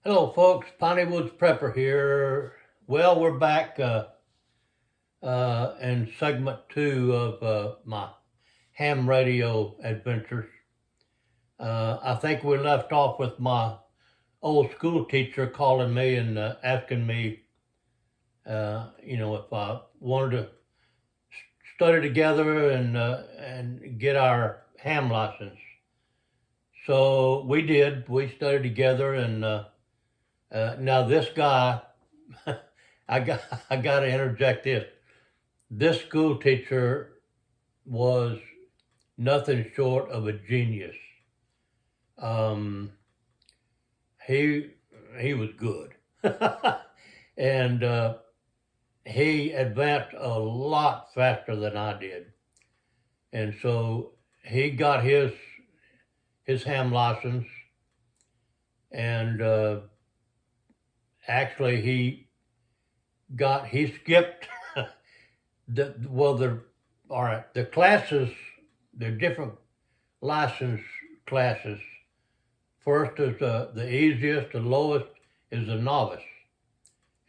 Hello, folks. Piney Woods Prepper here. Well, we're back in segment two of my ham radio adventures. I think we left off with my old school teacher calling me and asking me, if I wanted to study together and get our ham license. So we did. We studied together, and now this guy, I got I got to interject this. This school teacher was nothing short of a genius. Um, he he was good, and he advanced a lot faster than I did, and so he got his ham license, and actually he skipped the all right, the classes, the different license classes. First is the easiest, the lowest is the novice,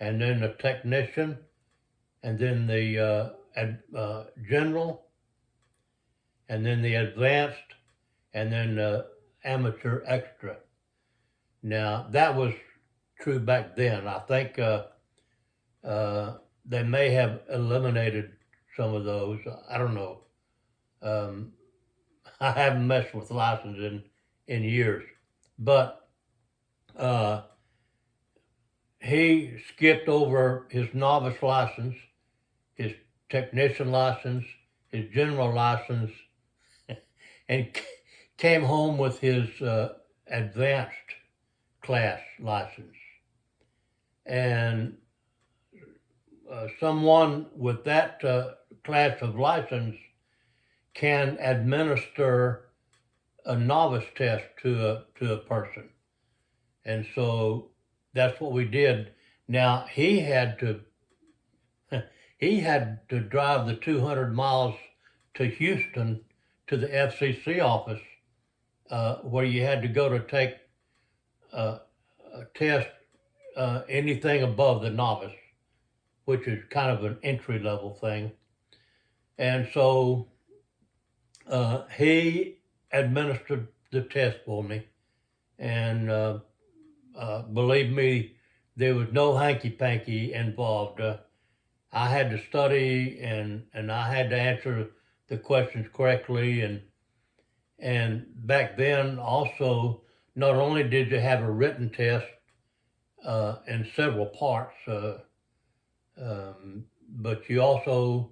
and then the technician, and then the general, and then the advanced, and then amateur extra. Now that was true back then. I think they may have eliminated some of those. I don't know. Um, I haven't messed with license in years, but uh, he skipped over his novice license, his technician license, his general license, and came home with his advanced class license. And someone with that class of license can administer a novice test to a person, and so that's what we did. Now he had to drive the 200 miles to Houston to the FCC office, where you had to go to take a test anything above the novice, which is kind of an entry level thing. And so he administered the test for me, and believe me, there was no hanky panky involved. I had to study, and I had to answer the questions correctly, and back then also, not only did you have a written test in several parts, but you also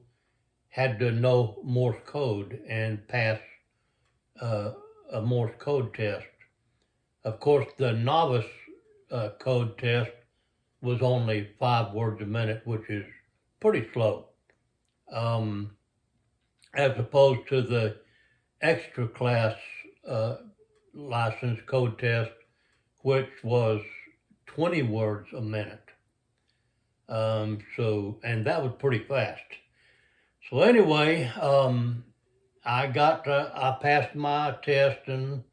had to know Morse code and pass a Morse code test. Of course, the novice code test was only 5 words a minute, which is pretty slow, um, as opposed to the extra class license code test, which was 20 words a minute. And that was pretty fast. So anyway, I passed my test, and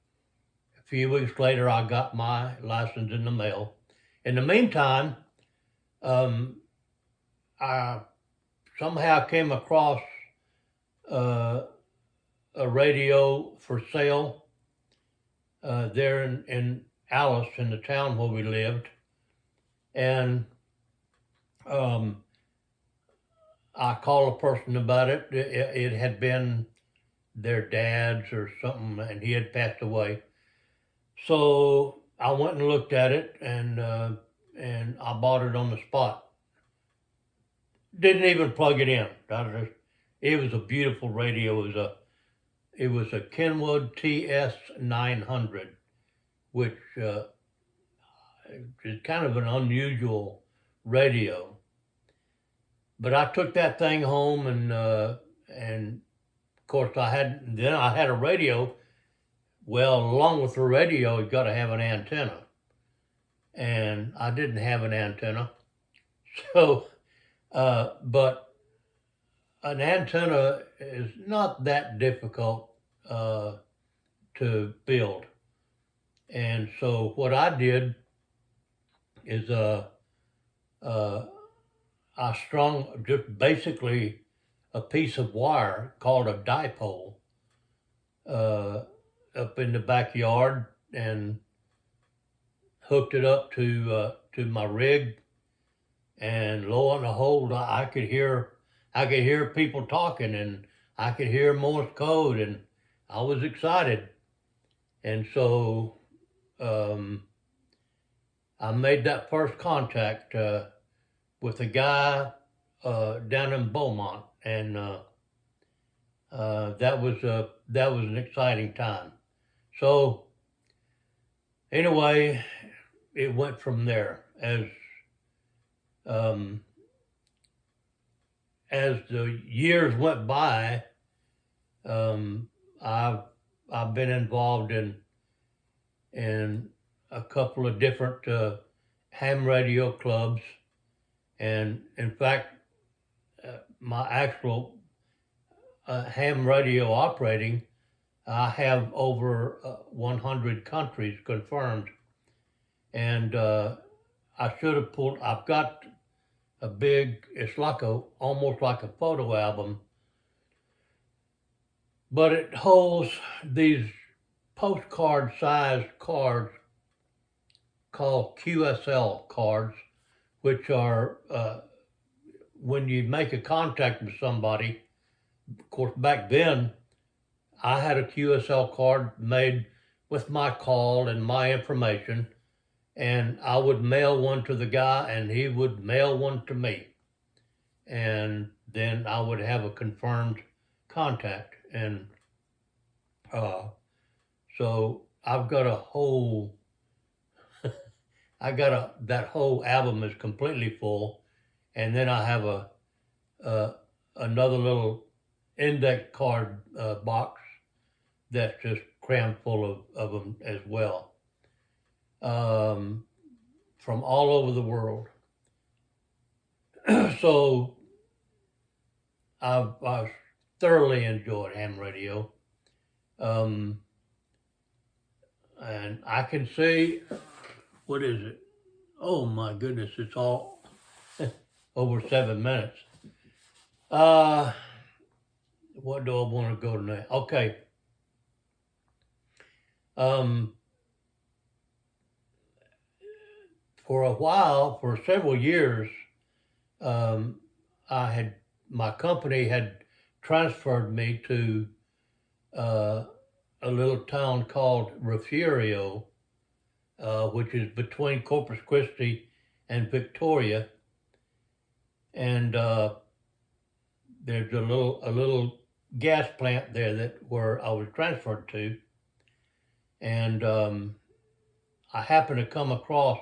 a few weeks later, I got my license in the mail. In the meantime, um, I somehow came across uh, a radio for sale there in Alice, in the town where we lived, and um, I called a person about it. It had been their dad's or something, and he had passed away. So I went and looked at it, and I bought it on the spot. Didn't even plug it in. It was a beautiful radio. It was a Kenwood TS 900, which is kind of an unusual radio. But I took that thing home, and of course I had a radio. Well, along with the radio, you got to have an antenna, and I didn't have an antenna. So, but an antenna is not that difficult to build. And so what I did is I strung just basically a piece of wire called a dipole uh, up in the backyard and hooked it up to my rig, and lo and behold, I could hear people talking, and I could hear Morse code, and I was excited, and so um, I made that first contact with a guy down in Beaumont, and that was an exciting time. So anyway, it went from there um, as the years went by. Um, I've I've been involved in a couple of different ham radio clubs, and in fact, my actual ham radio operating, I have over 100 countries confirmed, and I should have pulled. I've got a big. It's like almost like a photo album, but it holds these postcard-sized cards called QSL cards, which are when you make a contact with somebody. Of course, back then I had a QSL card made with my call and my information, and I would mail one to the guy, and he would mail one to me, and then I would have a confirmed contact. And so I've got a whole, that whole album is completely full, and then I have another little index card box that's just crammed full of them as well, from all over the world. So I've thoroughly enjoyed ham radio. And I can say, what is it? Oh my goodness, it's all over 7 minutes. What do I want to go to now? Okay. For a while, for several years, my company had transferred me to a little town called Refugio, which is between Corpus Christi and Victoria, and there's a little gas plant there where I was transferred to, and I happened to come across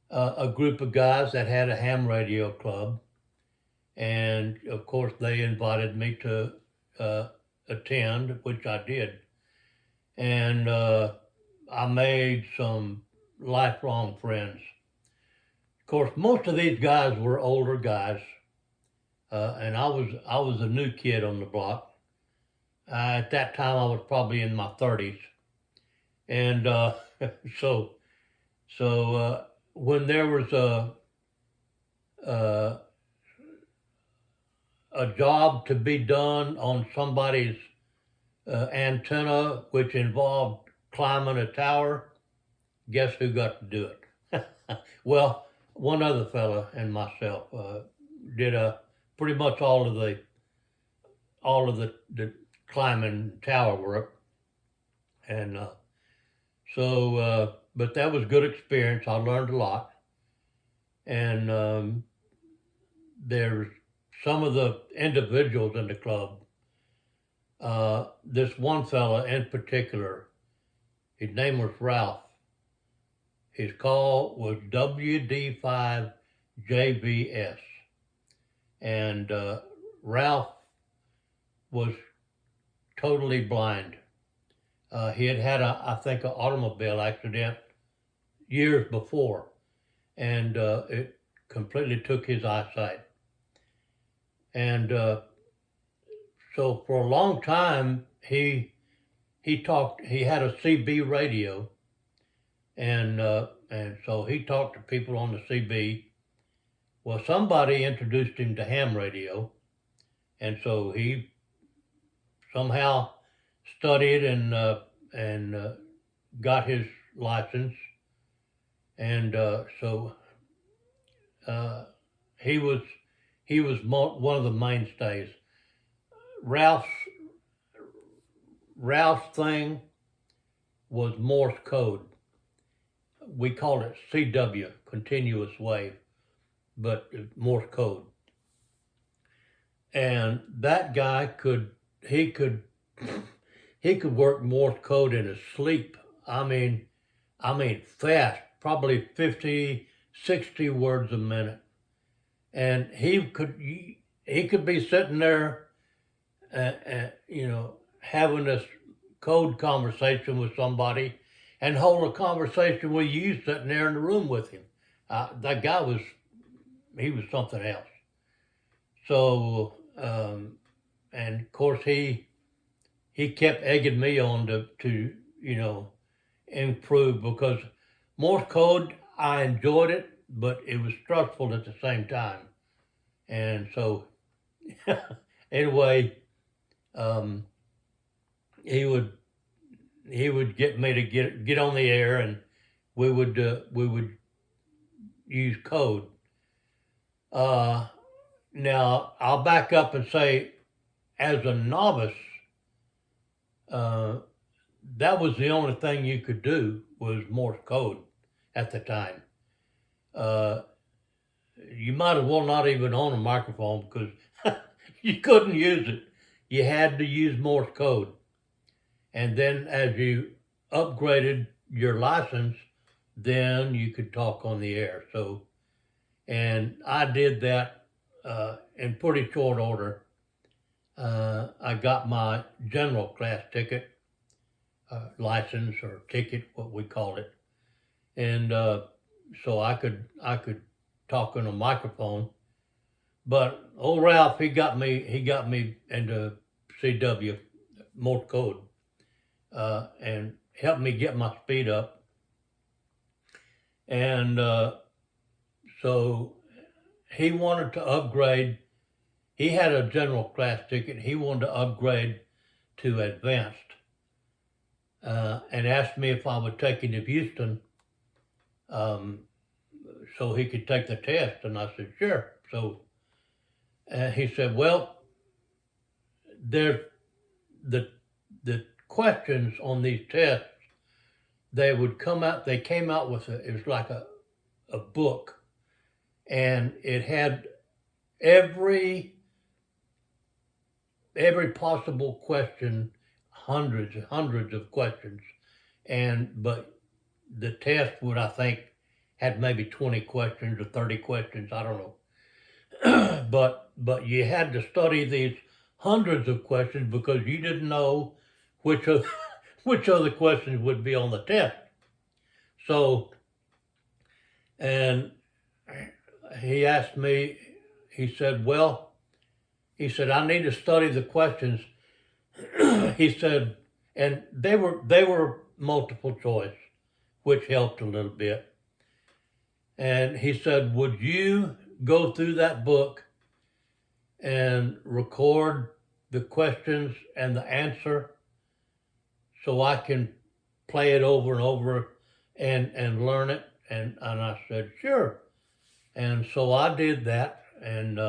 a group of guys that had a ham radio club, and of course they invited me to attend, which I did, and I made some lifelong friends. Of course, most of these guys were older guys, and I was a new kid on the block. At that time, I was probably in my 30s, and so when there was a job to be done on somebody's antenna, which involved climbing a tower, guess who got to do it? Well, one other fella and myself did pretty much all of the climbing tower work, and but that was good experience. I learned a lot, and there's some of the individuals in the club. This one fella in particular, his name was Ralph. His call was WD5JBS. And Ralph was totally blind. He had I think, an automobile accident years before, and it completely took his eyesight. And so for a long time, he had a CB radio, and and so he talked to people on the CB. Well, somebody introduced him to ham radio, and so he somehow studied and got his license, and so uh, he was one of the mainstays. Ralph's Ralph's thing was Morse code. We called it CW, continuous wave, but Morse code. And that guy could work Morse code in his sleep. I mean fast, probably 50, 60 words a minute. And he could be sitting there, having this code conversation with somebody, and hold a conversation with you sitting there in the room with him. That guy was something else. So, and of course he kept egging me on to improve, because Morse code, I enjoyed it, but it was stressful at the same time. And so anyway, he would get me to get on the air, and we would use code. Now I'll back up and say, as a novice, that was the only thing you could do was Morse code at the time. You might as well not even own a microphone, because you couldn't use it. You had to use Morse code. And then as you upgraded your license, then you could talk on the air. So, and I did that in pretty short order. I got my general class ticket, license or ticket, what we called it. And so I could talk on a microphone. But old Ralph, he got me into CW, Morse code, and helped me get my speed up. And so he wanted to upgrade. He had a general class ticket. He wanted to upgrade to advanced, and asked me if I would take him to Houston, so he could take the test. And I said, sure. So he said, well, there's the questions on these tests, they came out with it was like a book, and it had every possible question, hundreds of questions, but the test would, I think, had maybe 20 questions or 30 questions, I don't know. But you had to study these hundreds of questions, because you didn't know which of the questions would be on the test. So, and he asked me, he said, I need to study the questions. He said, and they were multiple choice, which helped a little bit. And he said, would you go through that book and record the questions and the answer, so I can play it over and over and learn it? And I said, sure. And so I did that. And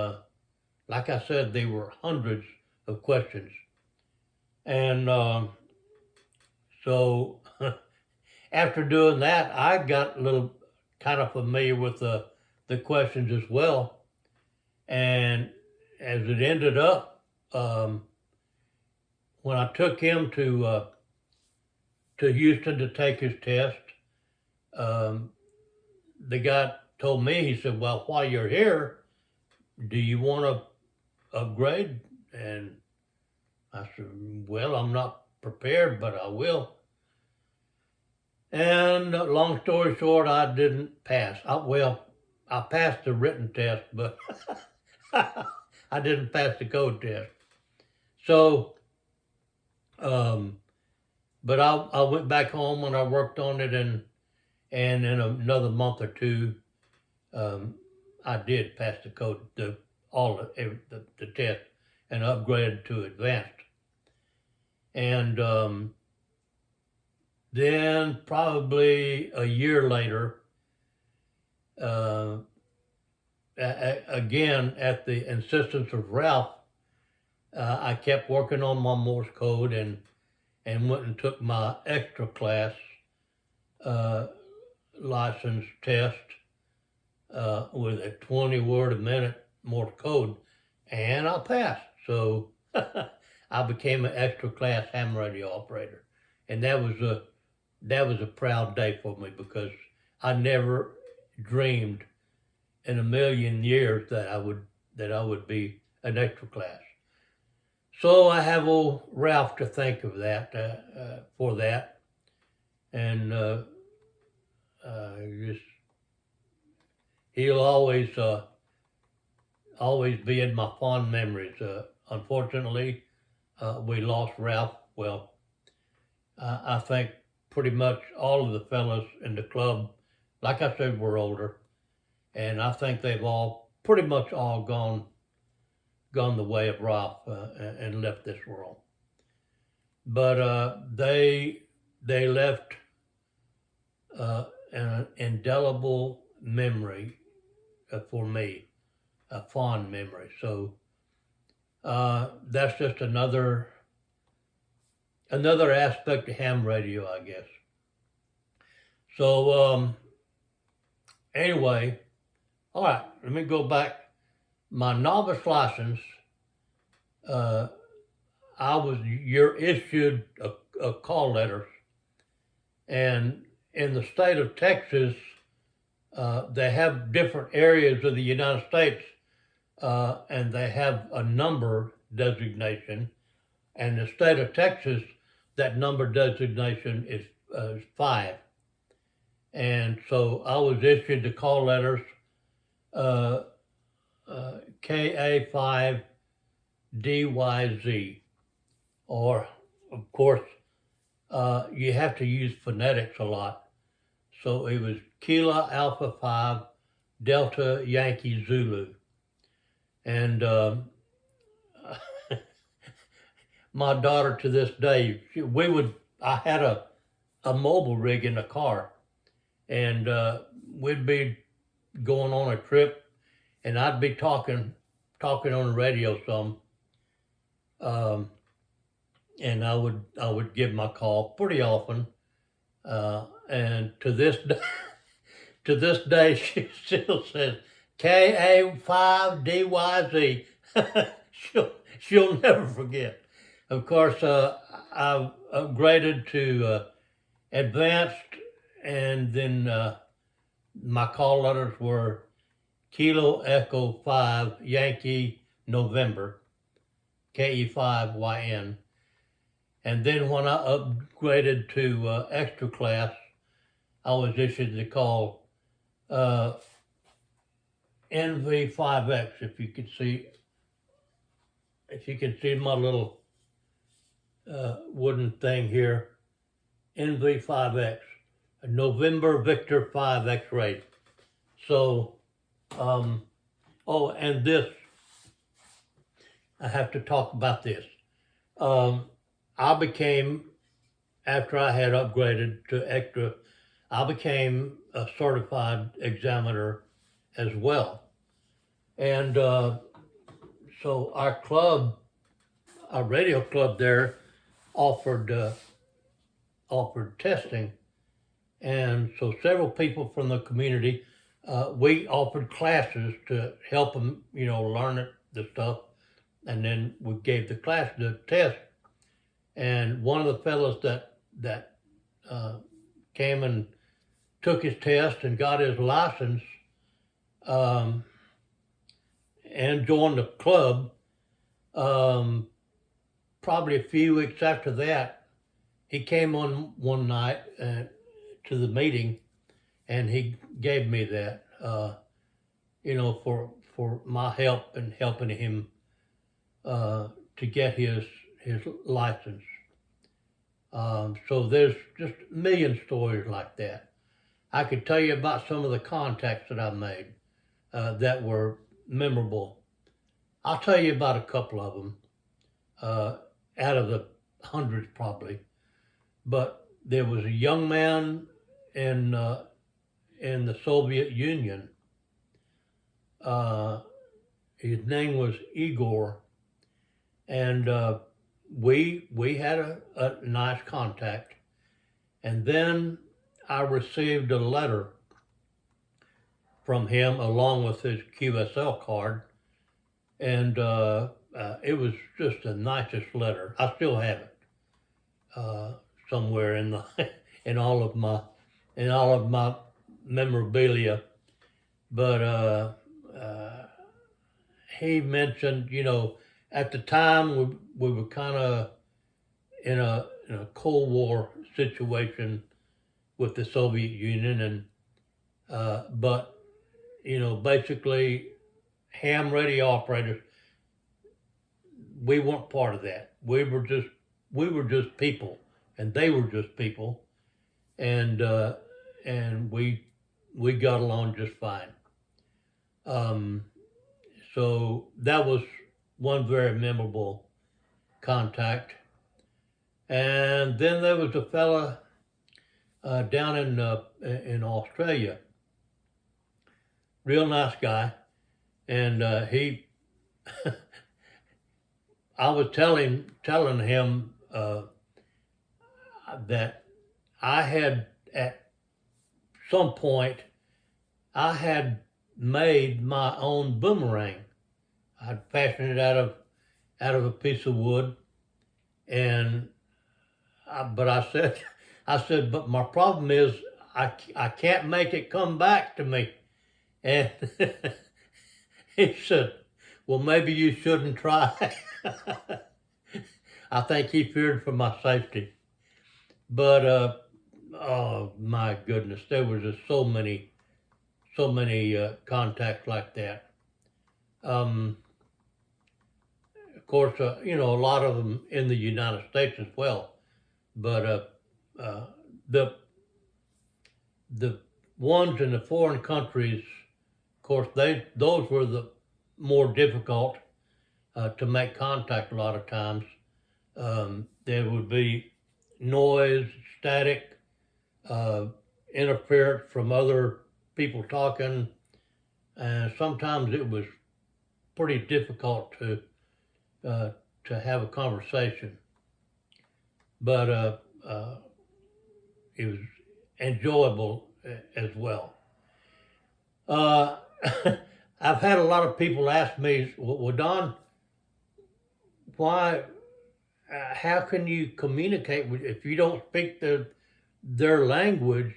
like I said, there were hundreds of questions. And so after doing that, I got a little kind of familiar with the questions as well. And as it ended up, when I took him to Houston to take his test, the guy told me, he said, well, while you're here, do you want to upgrade? And I said, well, I'm not prepared, but I will. And long story short, I didn't pass. I passed the written test, but I didn't pass the code test. So, but I went back home and I worked on it, and in another month or two, I did pass the code, the test, and upgraded to advanced. And then probably a year later, again at the insistence of Ralph, I kept working on my Morse code and went and took my extra class license test with a 20 word a minute Morse code, and I passed. So I became an extra class ham radio operator, and that was a proud day for me because I never dreamed in a million years that I would be an extra class. So I have old Ralph to thank of that for that, and he'll always be in my fond memories. Unfortunately, we lost Ralph. Well, I think pretty much all of the fellas in the club, like I said, were older, and I think they've all pretty much all gone the way of Ralph and left this world. But they left an indelible memory for me, a fond memory. So that's just another aspect of ham radio, I guess. So anyway, all right, let me go back. My novice license, you're issued a call letters, and in the state of Texas, they have different areas of the United States, and they have a number designation, and the state of Texas, that number designation is 5. And so I was issued the call letters, KA5DYZ, or of course, you have to use phonetics a lot. So it was Kilo Alpha 5 Delta Yankee Zulu. And my daughter to this day, I had a mobile rig in the car, and we'd be going on a trip, and I'd be talking on the radio some, and I would give my call pretty often, and to this day she still says KA5DYZ. she'll never forget. Of course, I've upgraded to advanced, and then my call letters were Kilo Echo 5 Yankee November, KE5YN. And then when I upgraded to extra class, I was issued the call NV5X. If you can see my little wooden thing here, NV5X, November Victor 5 X-ray. So, and this, I have to talk about this. I became, after I had upgraded to extra, I became a certified examiner as well. And so our radio club there offered testing. And so several people from the community, we offered classes to help them, learn the stuff. And then we gave the test. And one of the fellows that came and took his test and got his license, and joined the club, probably a few weeks after that, he came on one night to the meeting, and he gave me that, for my help and helping him to get his license. So there's just a million stories like that. I could tell you about some of the contacts that I made that were memorable. I'll tell you about a couple of them out of the hundreds probably. But there was a young man in the Soviet Union. His name was Igor, and we had a nice contact. And then I received a letter from him along with his QSL card, and it was just the nicest letter. I still have it somewhere in the in all of my memorabilia. But he mentioned, at the time we were kind of in a Cold War situation with the Soviet Union, and but basically ham radio operators, we weren't part of that. We were just people, and they were just people, and we got along just fine. So that was one very memorable contact. And then there was a fella down in Australia, real nice guy, and he, I was telling him that I had at some point I had made my own boomerang. I'd fashioned it out of a piece of wood, and but I said, but my problem is I can't make it come back to me. And he said, well, maybe you shouldn't try. I think he feared for my safety. But oh my goodness, there was just so many contacts like that. Of course, a lot of them in the United States as well. But the ones in the foreign countries, of course, those were the more difficult to make contact a lot of times. There would be noise, static, interference from other people talking, and sometimes it was pretty difficult to have a conversation. But it was enjoyable as well. I've had a lot of people ask me, well, Don, why? How can you communicate if you don't speak their language?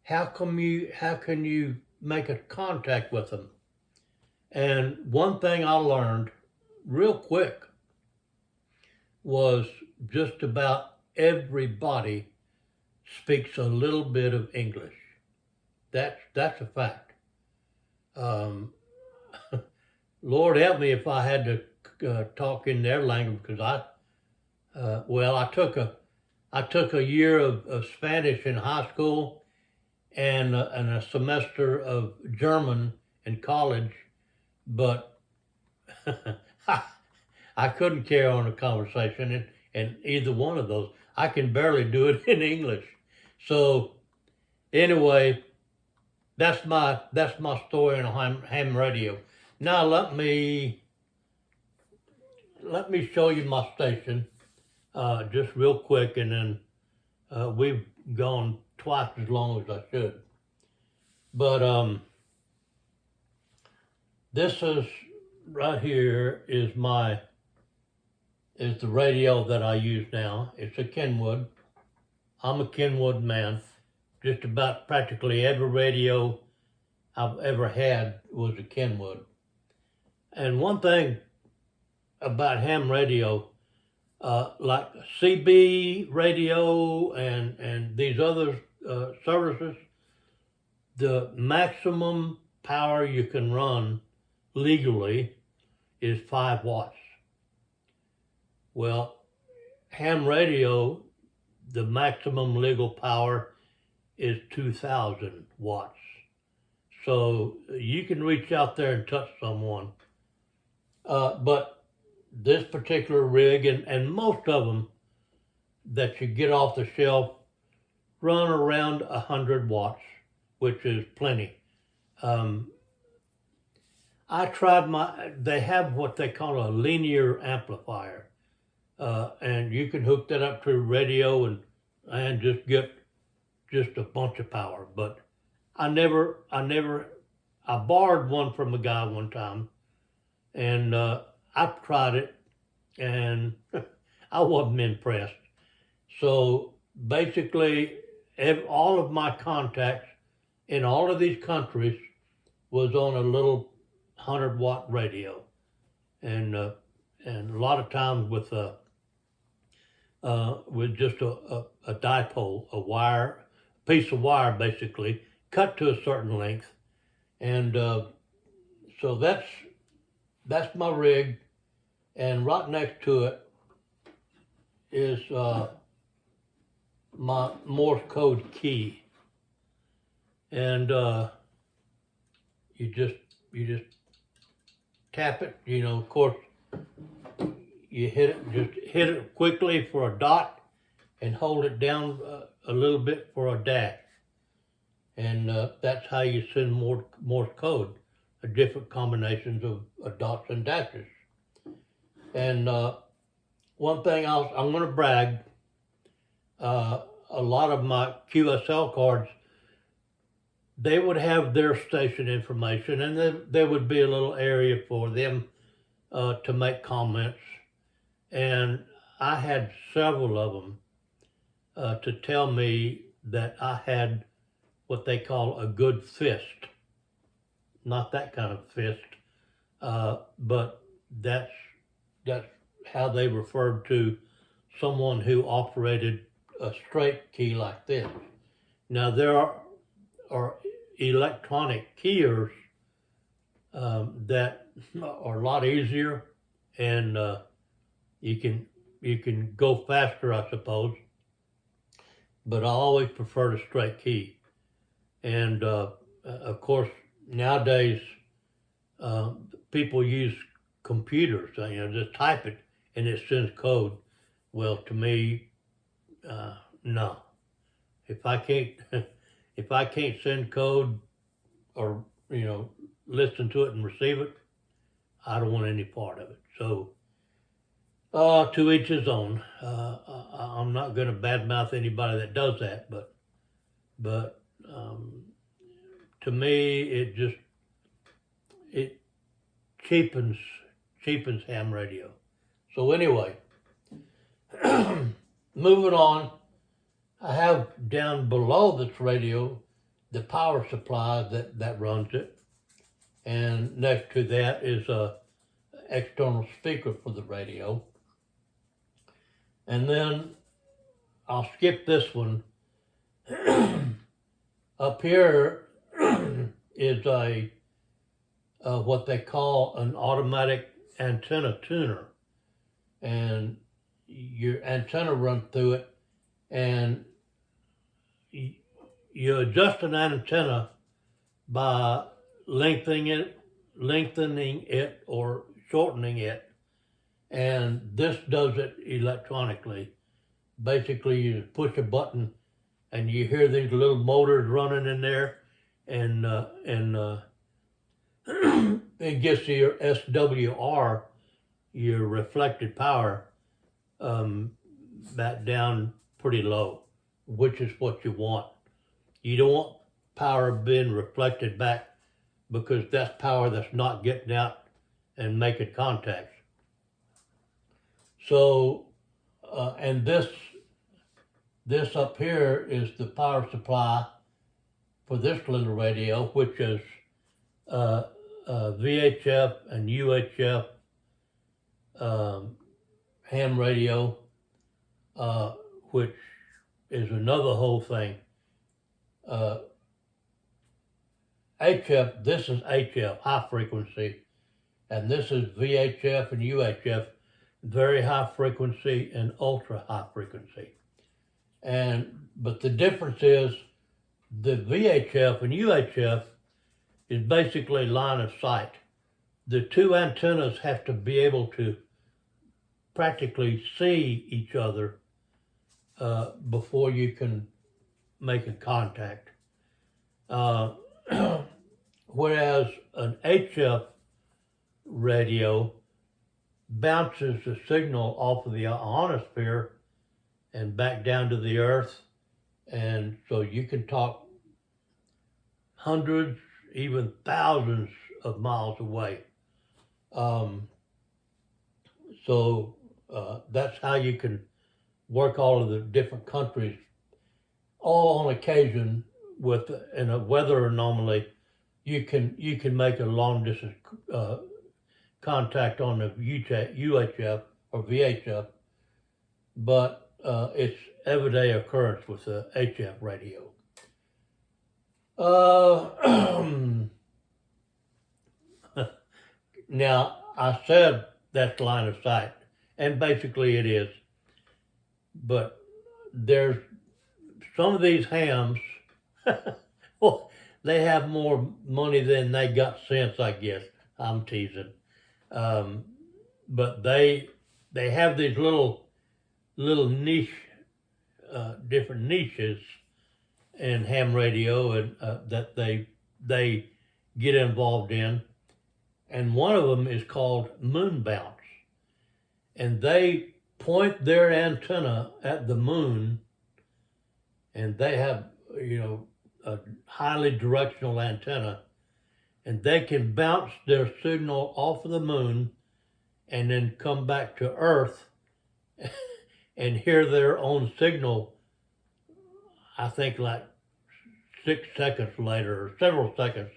How can you make a contact with them? And one thing I learned real quick was just about everybody speaks a little bit of English. That's a fact. Lord help me if I had to talk in their language, because I took a year of Spanish in high school and a semester of German in college, but I couldn't carry on a conversation in either one of those. I can barely do it in English. So anyway, that's my story on ham radio. Now let me show you my station just real quick, and then we've gone twice as long as I should. But this is right here is the radio that I use now. It's a Kenwood. I'm a Kenwood man. Just about practically every radio I've ever had was a Kenwood. And one thing about ham radio, like CB radio and these other services, the maximum power you can run legally is 5 watts. Well, ham radio, the maximum legal power is 2,000 watts. So you can reach out there and touch someone. But this particular rig, and most of them that you get off the shelf, run around 100 watts, which is plenty. I tried they have what they call a linear amplifier. And you can hook that up to a radio and just get just a bunch of power. But I borrowed one from a guy one time, and I tried it, and I wasn't impressed. So basically, all of my contacts in all of these countries was on a little 100-watt radio, and a lot of times with just a dipole, a piece of wire basically, cut to a certain length. And so that's my rig. And right next to it is my Morse code key. And you just tap it, of course, you hit it quickly for a dot and hold it down a little bit for a dash. And that's how you send Morse code, different combinations of dots and dashes. And one thing I'm going to brag, a lot of my QSL cards, they would have their station information, and then there would be a little area for them to make comments. And I had several of them to tell me that I had what they call a good fist. Not that kind of fist, but that's how they referred to someone who operated a straight key like this. Now there are electronic keyers that are a lot easier, and you can go faster, I suppose. But I always prefer the straight key. And of course, nowadays people use computers. Just type it and it sends code. Well, to me, no. If I can't send code or listen to it and receive it, I don't want any part of it. So to each his own. I'm not going to badmouth anybody that does that, but to me, it cheapens ham radio. So anyway, moving on, I have down below this radio the power supply that runs it, and next to that is a external speaker for the radio. And then I'll skip this one. Up here is a what they call an automatic antenna tuner, and your antenna runs through it, and you adjust an antenna by lengthening it or shortening it, and this does it electronically. Basically, you just push a button and you hear these little motors running in there, and it gets your SWR, your reflected power, back down pretty low, which is what you want. You don't want power being reflected back, because that's power that's not getting out and making contacts. So, and this up here is the power supply for this little radio, which is VHF and UHF ham radio, which is another whole thing. HF, this is HF, high frequency, and this is VHF and UHF, very high frequency and ultra high frequency. But the difference is The VHF and UHF is basically line of sight. The two antennas have to be able to practically see each other before you can make a contact. Whereas an HF radio bounces the signal off of the ionosphere and back down to the earth, and so you can talk hundreds, even thousands of miles away. So that's how you can work all of the different countries, all on occasion with in a weather anomaly. You can make a long distance contact on the UHF or VHF, but it's everyday occurrence with the HF radio. Now, I said that's line of sight, and basically it is, but there's some of these hams, well, they have more money than they got sense, I guess. I'm teasing. But they have these little niche, different niches in ham radio, and that they get involved in, and one of them is called moon bounce, and they point their antenna at the moon, and they have a highly directional antenna, and they can bounce their signal off of the moon and then come back to Earth and hear their own signal, I think like 6 seconds later or several seconds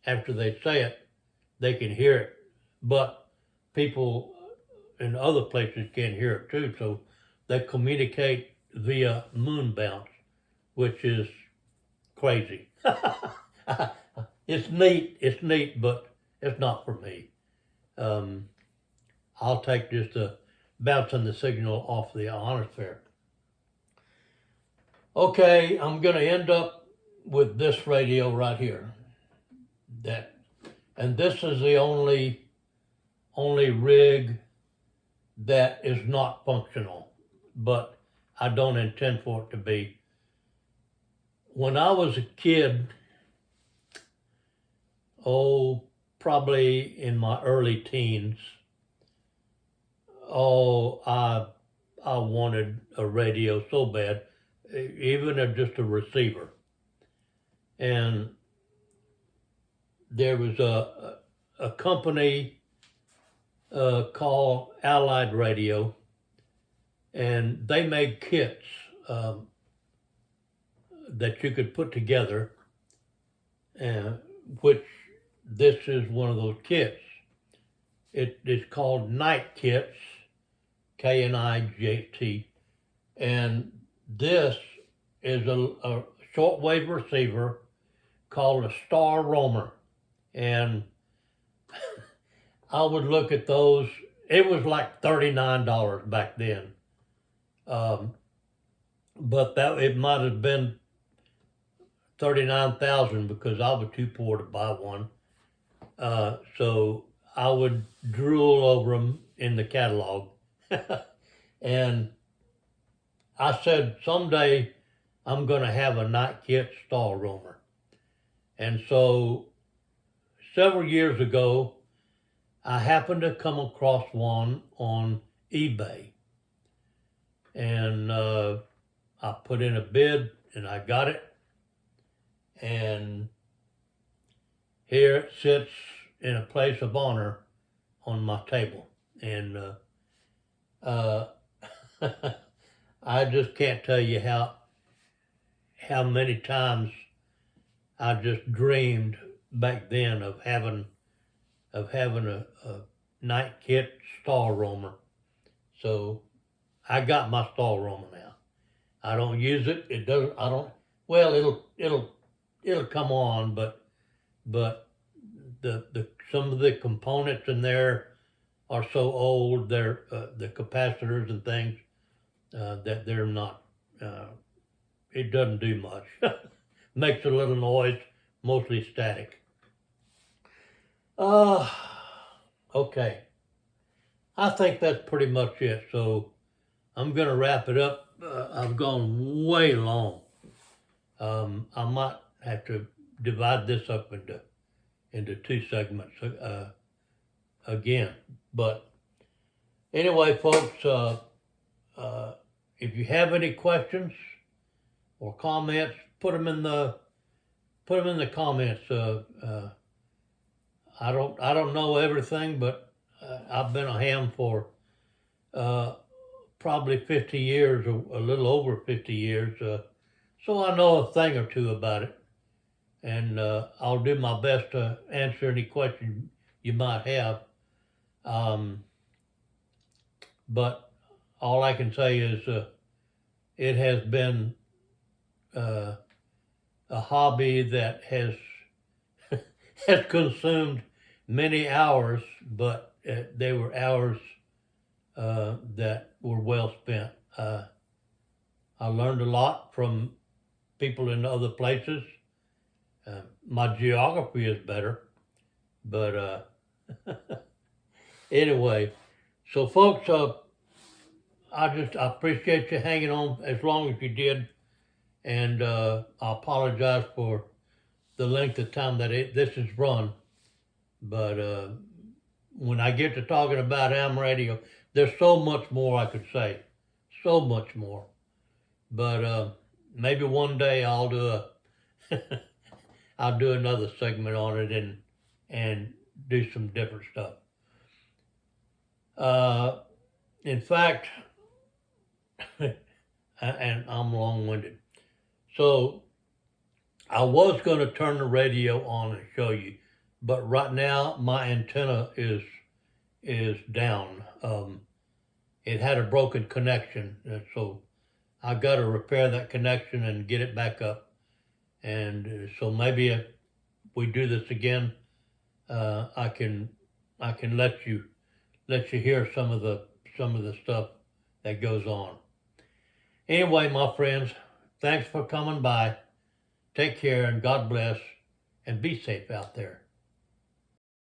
after they say it, they can hear it. But people in other places can't hear it too, so they communicate via moon bounce, which is crazy. It's neat, but it's not for me. I'll take just bouncing the signal off the ionosphere. Okay, I'm going to end up with this radio right here. And this is the only rig that is not functional, but I don't intend for it to be. When I was a kid, probably in my early teens, I wanted a radio so bad, even just a receiver. And there was a company called Allied Radio, and they made kits that you could put together, which this is one of those kits. It is called Night Kits, KNIGHT, and this is a shortwave receiver called a Star Roamer. And I would look at those. It was like $39 back then, but it might have been $39,000 because I was too poor to buy one. So I would drool over them in the catalog, and I said someday I'm going to have a Night Kit Star Roamer. And so several years ago, I happened to come across one on eBay, and I put in a bid and I got it, and here it sits in a place of honor on my table. And I just can't tell you how many times I just dreamed back then of having a Night Kit Star Roamer. So I got my Star Roamer now. I don't use it. It doesn't. I don't. Well, it'll come on, but the some of the components in there are so old. They're the capacitors and things that they're not. It doesn't do much. makes a little noise, mostly static. Okay. I think that's pretty much it. So I'm going to wrap it up. I've gone way long. I might have to divide this up into two segments again. But anyway, folks, if you have any questions or comments, put them in the comments. I don't know everything, but I've been a ham for probably 50 years, or a little over 50 years, so I know a thing or two about it, and I'll do my best to answer any questions you might have. But all I can say is it has been a hobby that has has consumed many hours, but they were hours that were well spent. I learned a lot from people in other places. My geography is better, but anyway. So, folks, I appreciate you hanging on as long as you did, and I apologize for the length of time that this is run. But when I get to talking about ham radio, there's so much more I could say, so much more. But maybe one day I'll do I'll do another segment on it and do some different stuff. In fact, and I'm long-winded. So I was going to turn the radio on and show you, but right now my antenna is down. It had a broken connection, and so I got to repair that connection and get it back up. And so maybe if we do this again, I can let you hear some of the stuff that goes on. Anyway, my friends, thanks for coming by. Take care and God bless, and be safe out there.